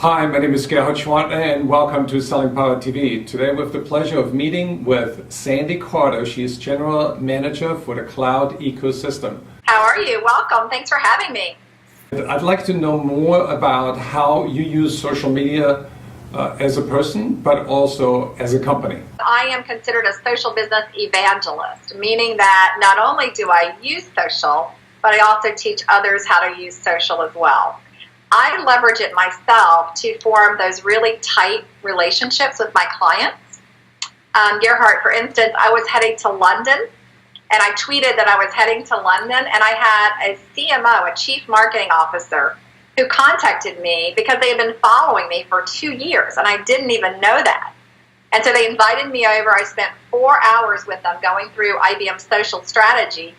Hi, my name is Gerhard Schwantner and welcome to Selling Power TV. Today we have the pleasure of meeting with Sandy Carter. She is General Manager for the Cloud Ecosystem. How are you? Welcome. Thanks for having me. I'd like to know more about how you use social media as a person, but also as a company. I am considered a social business evangelist, meaning that not only do I use social, but I also teach others how to use social as well. I leverage it myself to form those really tight relationships with my clients. Gerhard, for instance, I was heading to London, and I tweeted that I was heading to London, and I had a CMO, a Chief Marketing Officer, who contacted me because they had been following me for 2 years, and I didn't even know that. And so they invited me over. I spent 4 hours with them going through IBM's social strategy,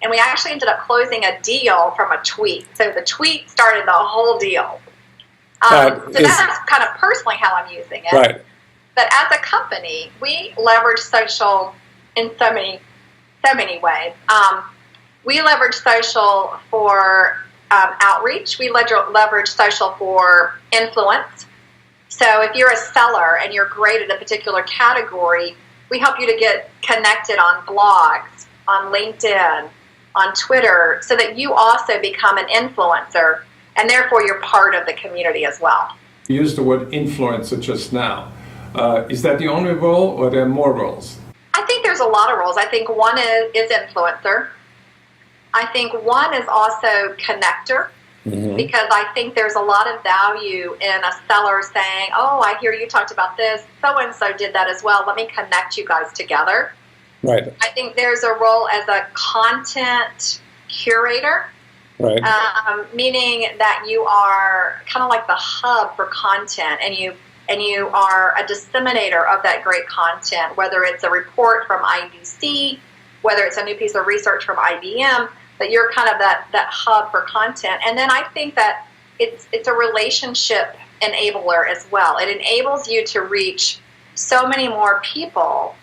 and we actually ended up closing a deal from a tweet. So the tweet started the whole deal. So that's kind of personally how I'm using it. Right. But as a company, we leverage social in so many ways. We leverage social for outreach. We leverage social for influence. So if you're a seller and you're great at a particular category, we help you to get connected on blogs, on LinkedIn, on Twitter, so that you also become an influencer, and therefore you're part of the community as well. You used the word influencer just now. Is that the only role, or are there more roles? I think there's a lot of roles. I think one is influencer. I think one is also connector, because I think there's a lot of value in a seller saying, oh, I hear you talked about this, so-and-so did that as well, let me connect you guys together. Right. I think there's a role as a content curator, right. Meaning that you are kind of like the hub for content, and you are a disseminator of that great content, whether it's a report from IDC, whether it's a new piece of research from IBM, that you're kind of that hub for content. And then I think that it's a relationship enabler as well. It enables you to reach so many more people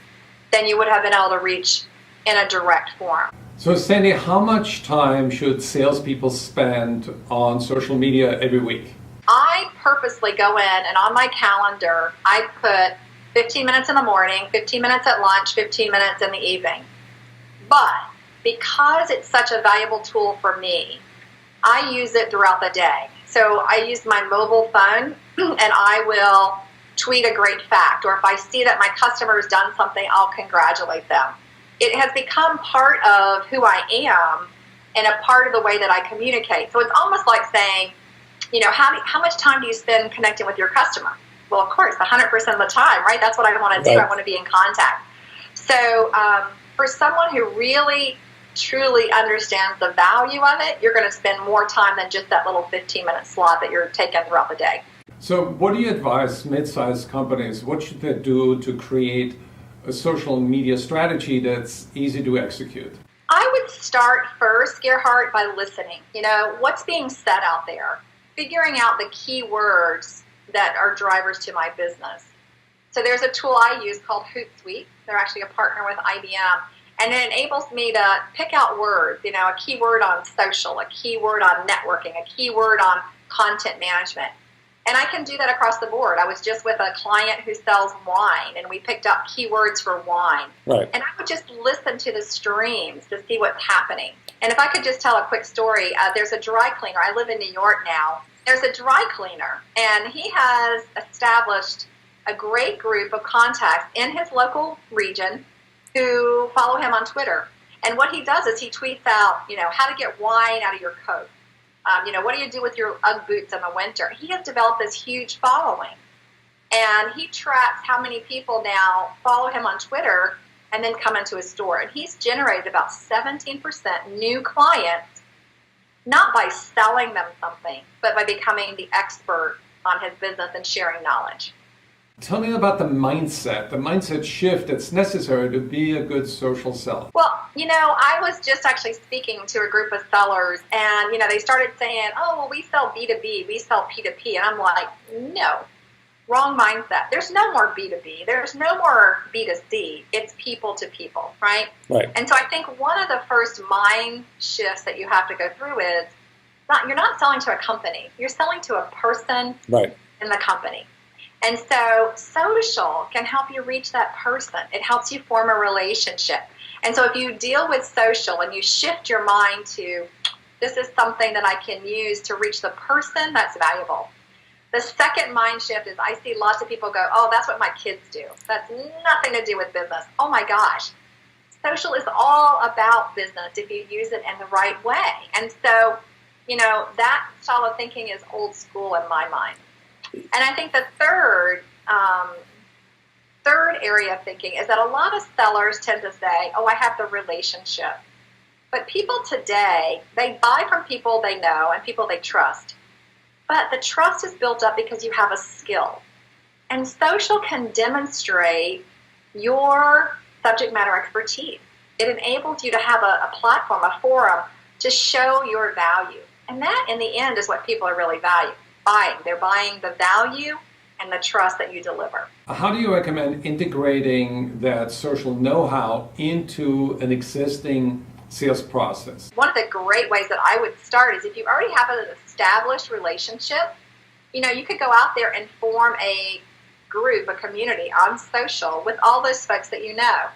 than you would have been able to reach in a direct form. So Sandy, how much time should salespeople spend on social media every week? I purposely go in, and on my calendar, I put 15 minutes in the morning, 15 minutes at lunch, 15 minutes in the evening. But because it's such a valuable tool for me, I use it throughout the day. So I use my mobile phone, and I will tweet a great fact, or if I see that my customer has done something, I'll congratulate them. It has become part of who I am and a part of the way that I communicate. So it's almost like saying, you know, how much time do you spend connecting with your customer? Well, of course, 100% of the time, right? That's what I want to do. Right. I want to be in contact. So for someone who really, truly understands the value of it, you're going to spend more time than just that little 15-minute slot that you're taking throughout the day. So what do you advise mid-sized companies? What should they do to create a social media strategy that's easy to execute? I would start first, Gerhard, by listening. You know, what's being said out there? Figuring out the key words that are drivers to my business. So there's a tool I use called Hootsuite. They're actually a partner with IBM. And it enables me to pick out words, you know, a keyword on social, a keyword on networking, a keyword on content management. And I can do that across the board. I was just with a client who sells wine, and we picked up keywords for wine. Right. And I would just listen to the streams to see what's happening. And if I could just tell a quick story, there's a dry cleaner. I live in New York now. There's a dry cleaner, and he has established a great group of contacts in his local region who follow him on Twitter. And what he does is he tweets out, you know, how to get wine out of your coat. You know, what do you do with your Ugg boots in the winter? He has developed this huge following. And he tracks how many people now follow him on Twitter and then come into his store. And he's generated about 17% new clients, not by selling them something, but by becoming the expert on his business and sharing knowledge. Tell me about the mindset shift that's necessary to be a good social seller. Well, you know, I was just actually speaking to a group of sellers, and, you know, they started saying, oh, well, we sell B2B, we sell P2P. And I'm like, no, wrong mindset. There's no more B2B. There's no more B2C. It's people to people, right? Right. And so I think one of the first mind shifts that you have to go through is, you're not selling to a company. You're selling to a person. Right. in the company. And so social can help you reach that person. It helps you form a relationship. And so if you deal with social and you shift your mind to, this is something that I can use to reach the person, that's valuable. The second mind shift is I see lots of people go, oh, that's what my kids do. That's nothing to do with business. Oh my gosh. Social is all about business if you use it in the right way. And so, that style of thinking is old school in my mind. And I think the third area of thinking is that a lot of sellers tend to say, oh, I have the relationship. But people today, they buy from people they know and people they trust. But the trust is built up because you have a skill. And social can demonstrate your subject matter expertise. It enables you to have a platform, a forum to show your value. And that, in the end, is what people are really buying. They're buying the value and the trust that you deliver. How do you recommend integrating that social know-how into an existing sales process? One of the great ways that I would start is if you already have an established relationship, you could go out there and form a group, a community on social with all those folks that you know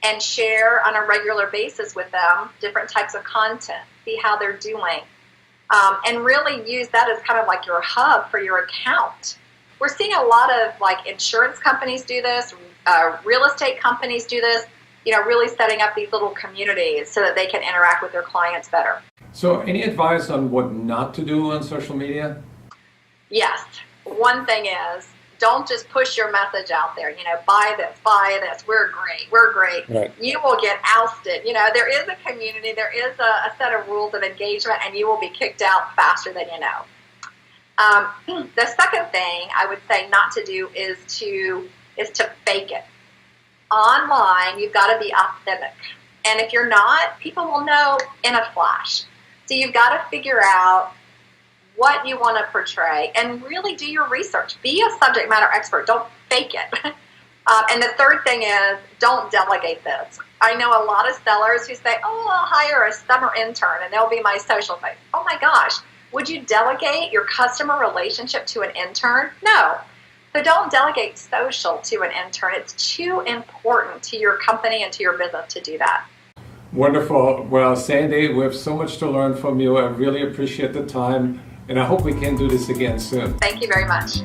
and share on a regular basis with them different types of content, see how they're doing, and really use that as kind of like your hub for your account. We're seeing a lot of insurance companies do this, real estate companies do this, really setting up these little communities so that they can interact with their clients better. So any advice on what not to do on social media? Yes. One thing is, don't just push your message out there, buy this, we're great. Right. You will get ousted. There is a community, there is a set of rules of engagement, and you will be kicked out faster than you know. The second thing I would say not to do is to fake it. Online, you've got to be authentic. And if you're not, people will know in a flash. So you've got to figure out what you want to portray and really do your research. Be a subject matter expert. Don't fake it. And the third thing is, don't delegate this. I know a lot of sellers who say, oh, I'll hire a summer intern and they'll be my social face. Oh my gosh. Would you delegate your customer relationship to an intern? No. So don't delegate social to an intern. It's too important to your company and to your business to do that. Wonderful. Well, Sandy, we have so much to learn from you. I really appreciate the time, and I hope we can do this again soon. Thank you very much.